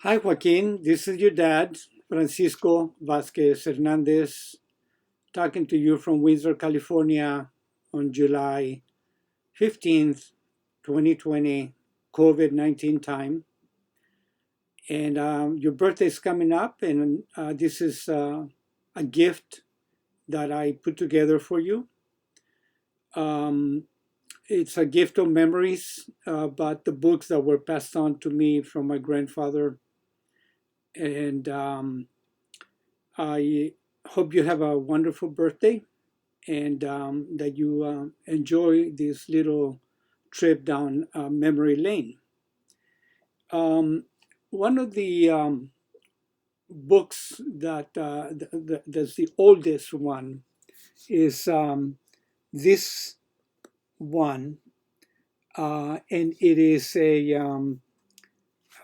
Hi, Joaquin. This is your dad, Francisco Vazquez Hernandez, talking to you from Windsor, California on July 15th, 2020, COVID 19 time. And your birthday is coming up, and this is a gift that I put together for you. Um, it's a gift of memories about the books that were passed on to me from my grandfather. And I hope you have a wonderful birthday and that you enjoy this little trip down memory lane. Um, One of the books that's the oldest one is this one, and it is a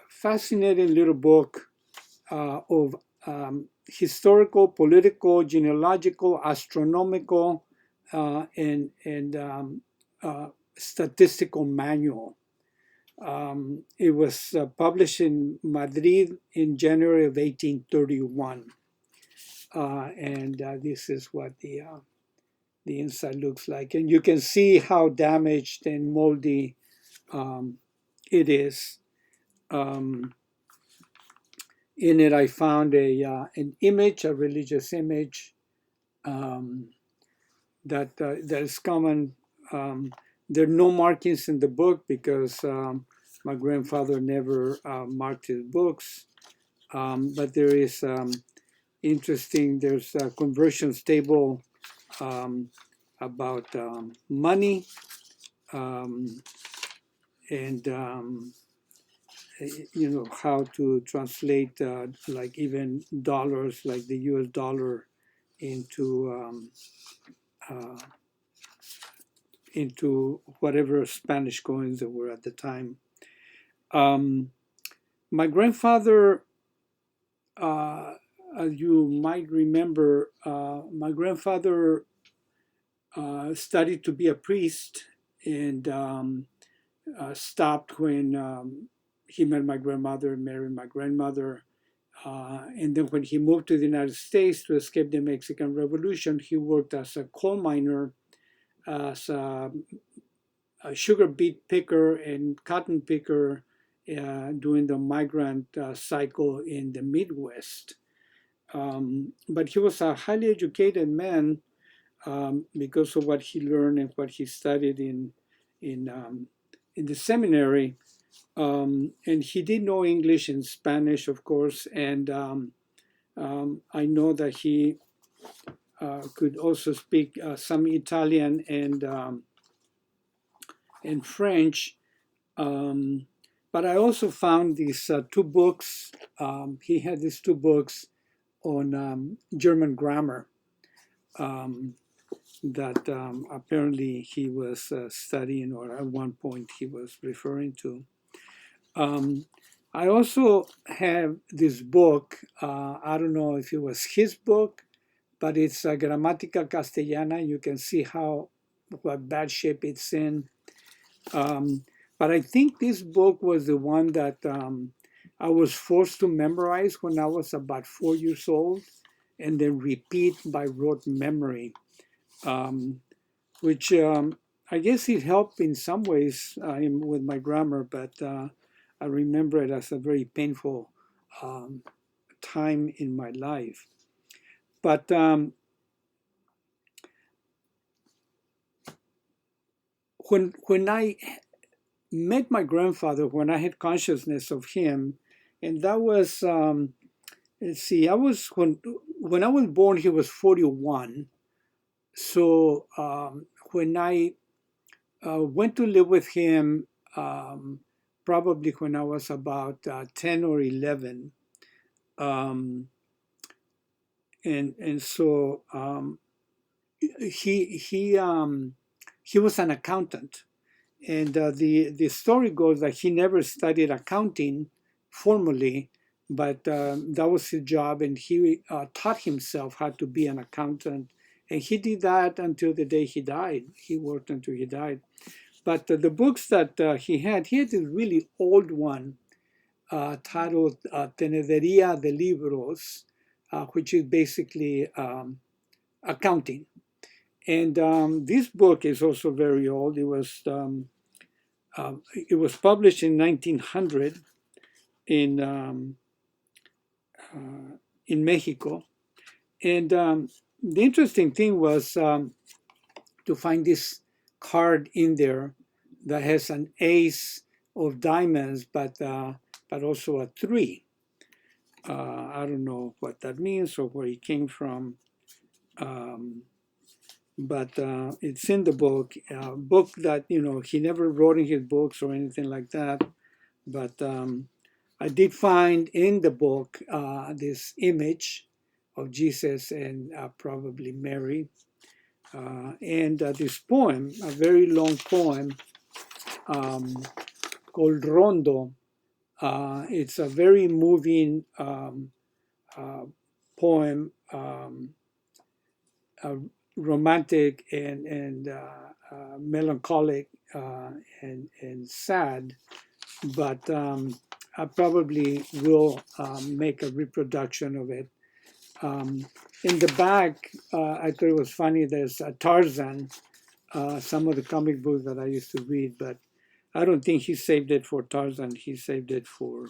fascinating little book of historical, political, genealogical, astronomical, and statistical manual. It was published in Madrid in January of 1831, and this is what the inside looks like, and you can see how damaged and moldy it is. Um, in it, I found an image, a religious image um, that is common. There are no markings in the book because my grandfather never marked his books. But there is interesting. There's a conversions table um, about money um, and how to translate like even dollars, like the U.S. dollar, into uh, into whatever Spanish coins there were at the time. Um, my grandfather, uh, as you might remember, my grandfather studied to be a priest and stopped when he met my grandmother, married my grandmother. And then when he moved to the United States to escape the Mexican Revolution, he worked as a coal miner, as a sugar beet picker and cotton picker during the migrant cycle in the Midwest. But he was a highly educated man because of what he learned and what he studied in in the seminary. And he did know English and Spanish, of course, and I know that he could also speak some Italian and French. Um, but I also found these two books. He had these two books on German grammar um, that apparently he was studying, or at one point he was referring to. Um, I also have this book. I don't know if it was his book, but it's a Gramática Castellana. You can see how what bad shape it's in. Um, but I think this book was the one that I was forced to memorize when I was about 4 years old, and then repeat by rote memory, um, which I guess it helped in some ways with my grammar, but I remember it as a very painful um, time in my life. But when I met my grandfather, when I had consciousness of him, and that was let's see, I was when I was born, he was 41. So when I went to live with him, probably when I was about 10 or 11, um, and so he he um, he was an accountant. And the story goes that he never studied accounting formally, but that was his job, and he taught himself how to be an accountant. And he did that until the day he died. He worked until he died. But the books that he had this really old one, titled Tenedoría de Libros, which is basically accounting. And this book is also very old. It was published in 1900 in Mexico. And the interesting thing was to find this card in there that has an ace of diamonds, but also a 3. I don't know what that means or where it came from, but it's in the book. Book that he never wrote in his books or anything like that. But I did find in the book this image of Jesus and probably Mary, and this poem, a very long poem called Rondo. It's a very moving poem, romantic and melancholic and sad, but I probably will make a reproduction of it. In the back, I thought it was funny, there's a Tarzan, some of the comic books that I used to read, but I don't think he saved it for Tarzan. He saved it for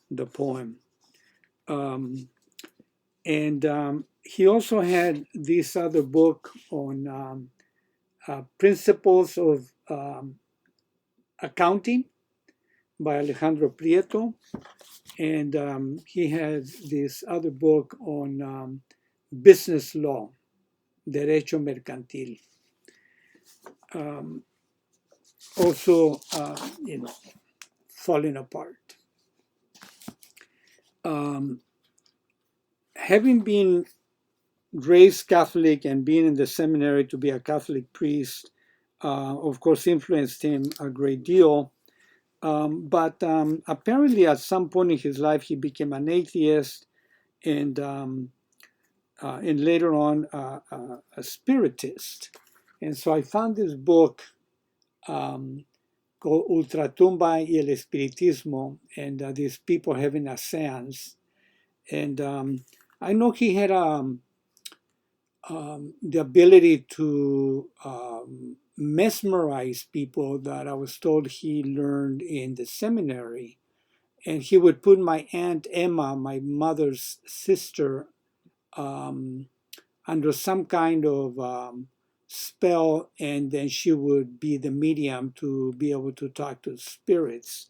the poem. And he also had this other book on principles of accounting by Alejandro Prieto. And he had this other book on business law, Derecho Mercantil. Also, falling apart. Having been raised Catholic and being in the seminary to be a Catholic priest, of course, influenced him a great deal. But apparently, at some point in his life, he became an atheist and later on a spiritist. And so I found this book called Ultratumba y el Espiritismo, and these people having a seance. And I know he had the ability to mesmerize people that I was told he learned in the seminary. And he would put my Aunt Emma, my mother's sister, under some kind of spell, and then she would be the medium to be able to talk to spirits.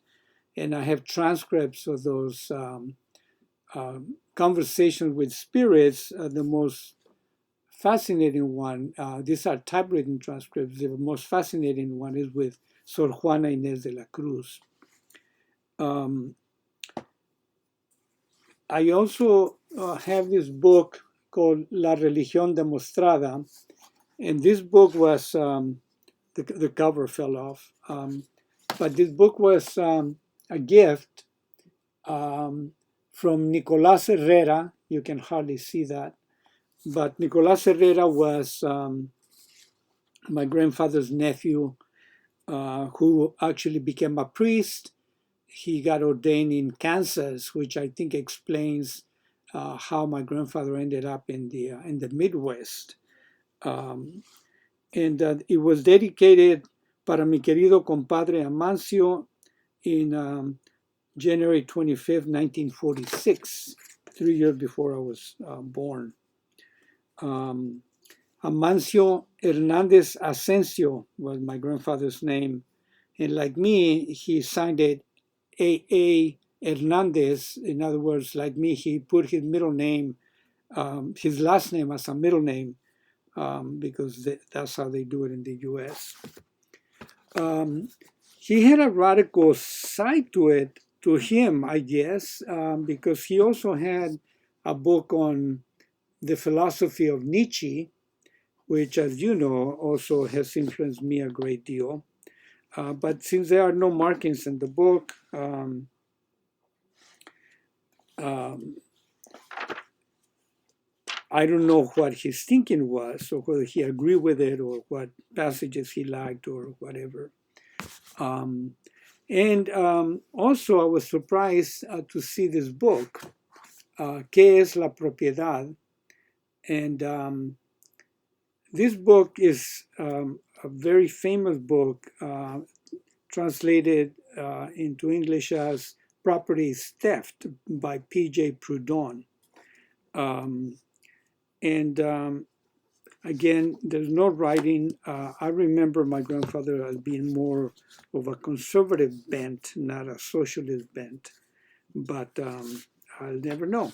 And I have transcripts of those conversations with spirits. The most fascinating one, these are typewritten transcripts. The most fascinating one is with Sor Juana Inés de la Cruz. I also have this book called La Religión Demostrada, and this book was, the cover fell off, but this book was a gift from Nicolás Herrera. You can hardly see that, but Nicolás Herrera was my grandfather's nephew, who actually became a priest. He got ordained in Kansas, which I think explains how my grandfather ended up in the Midwest. And it was dedicated para mi querido compadre Amancio in January 25th, 1946, 3 years before I was born. Amancio Hernandez Asensio was my grandfather's name. And like me, he signed it A.A. Hernandez. In other words, like me, he put his middle name, his last name as a middle name, because that's how they do it in the U.S. He had a radical side to him, I guess, because he also had a book on the philosophy of Nietzsche, which, as you know, also has influenced me a great deal. But since there are no markings in the book, I don't know what his thinking was, or whether he agreed with it, or what passages he liked, or whatever. And also, I was surprised to see this book, ¿Qué es la propiedad? And this book is a very famous book, translated into English as Property Theft by P.J. Proudhon. And again, there's no writing. I remember my grandfather as being more of a conservative bent, not a socialist bent, but I'll never know.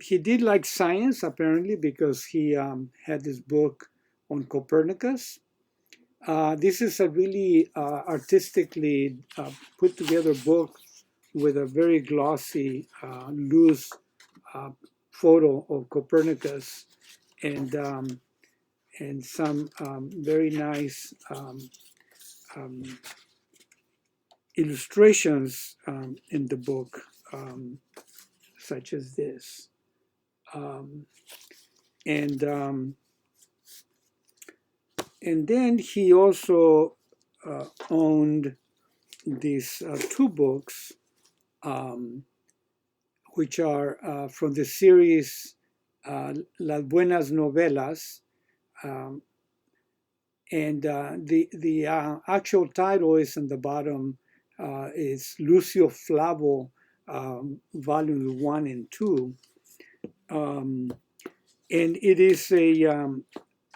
He did like science, apparently, because he had this book on Copernicus. This is a really artistically put together book with a very glossy, loose photo of Copernicus and some very nice illustrations in the book, such as this. And then he also owned these two books, which are from the series Las Buenas Novelas. And the actual title is in the bottom. Is Lucio Flavo, volumes 1 and 2. And it is a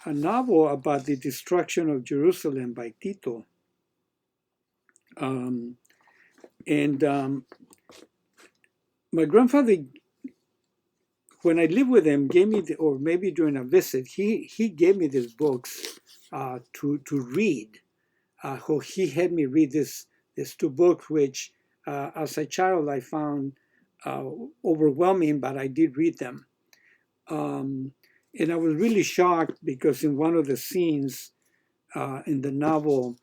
novel about the destruction of Jerusalem by Tito. My grandfather, when I lived with him, gave me, or maybe during a visit, he gave me these books to read. He had me read these two books, which as a child I found overwhelming, but I did read them. And I was really shocked because in one of the scenes in the novel,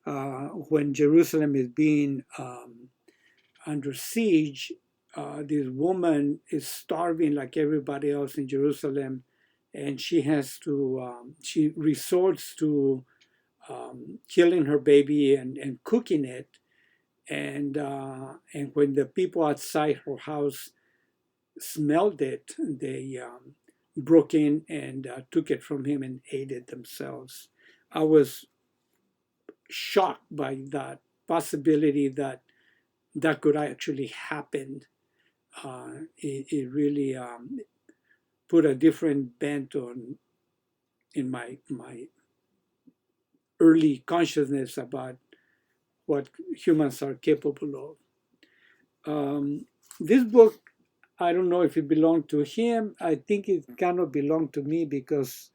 when Jerusalem is being under siege, this woman is starving like everybody else in Jerusalem, and she has to, she resorts to killing her baby and cooking it. And when the people outside her house smelled it, they broke in and took it from him and ate it themselves. I was shocked by that possibility that that could actually happen. It really put a different bent on in my early consciousness about what humans are capable of. This book, I don't know if it belonged to him. I think it kind of belonged to me because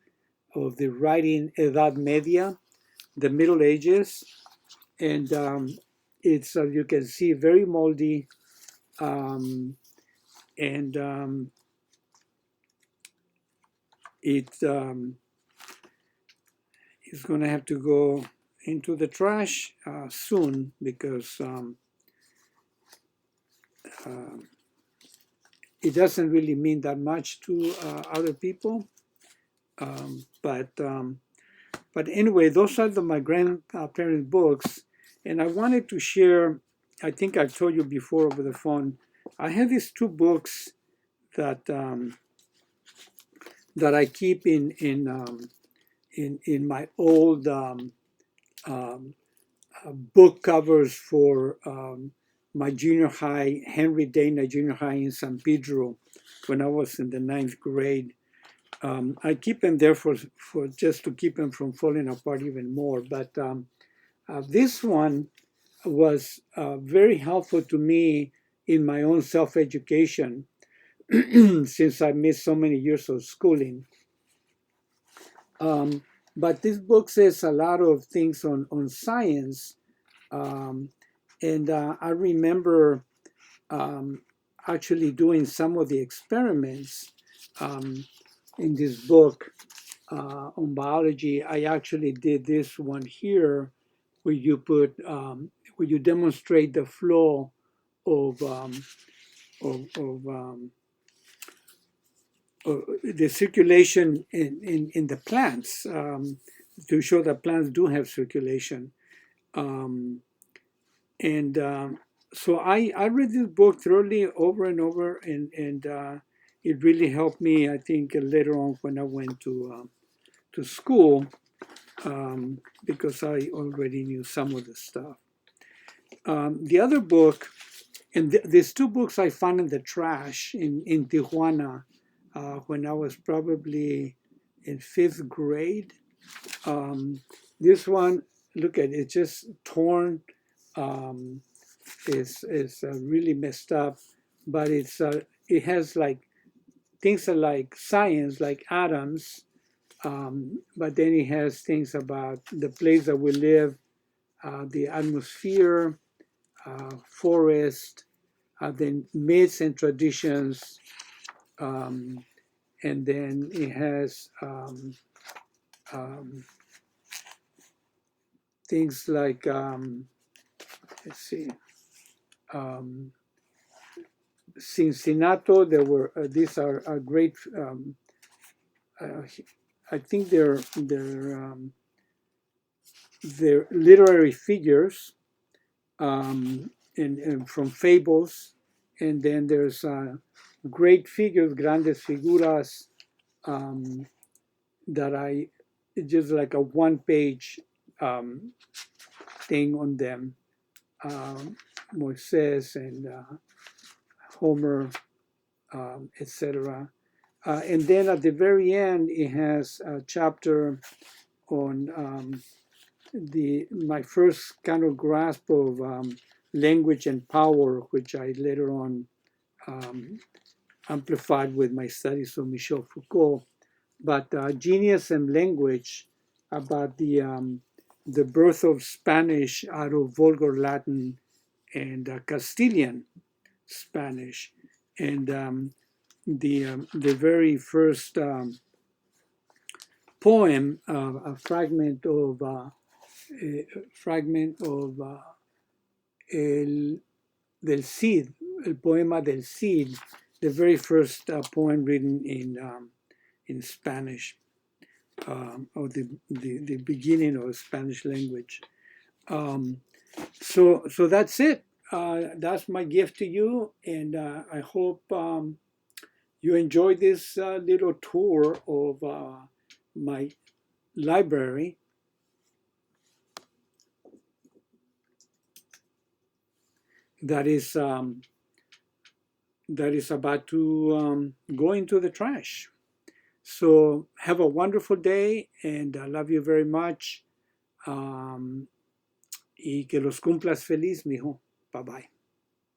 of the writing Edad Media, the Middle Ages. And it's, as you can see, very moldy. And it's going to have to go into the trash soon because it doesn't really mean that much to other people. But anyway, those are my grandparents' books. And I wanted to share, I think I've told you before over the phone, I have these two books that that I keep in my old book covers for my junior high, Henry Dana Junior High in San Pedro, when I was in the 9th grade. I keep them there for just to keep them from falling apart even more. But this one was very helpful to me in my own self-education since I missed so many years of schooling. But this book says a lot of things on science. And I remember actually doing some of the experiments in this book on biology. I actually did this one here where you put, where you demonstrate the flow of the circulation in the plants to show that plants do have circulation. And so I read this book thoroughly over and over, and it really helped me, I think, later on when I went to school, because I already knew some of the stuff. The other book, and these two books I found in the trash in Tijuana when I was probably in fifth grade. This one, look at it, it's just torn. Um, is really messed up, but it has like things are like science, like atoms, but then it has things about the place that we live, the atmosphere, forest, then myths and traditions, and then it has things like let's see. Um, Cincinnati, there were these are great. Uh, I think they're literary figures, and from fables, and then there's great figures, grandes figuras, um, that I just like a one-page thing on them, Moises and Homer, etc. And then at the very end, it has a chapter on my first kind of grasp of language and power, which I later on um, amplified with my studies of Michel Foucault. But Genius and Language, about the birth of Spanish out of Vulgar Latin and Castilian Spanish, and the very first poem, a fragment of del Cid, el poema del Cid, the very first poem written in Spanish, or the beginning of the Spanish language. So that's it. That's my gift to you, and I hope you enjoyed this little tour of my library that is about to go into the trash. So have a wonderful day, and I love you very much. Y que los cumplas feliz, mijo. Bye bye.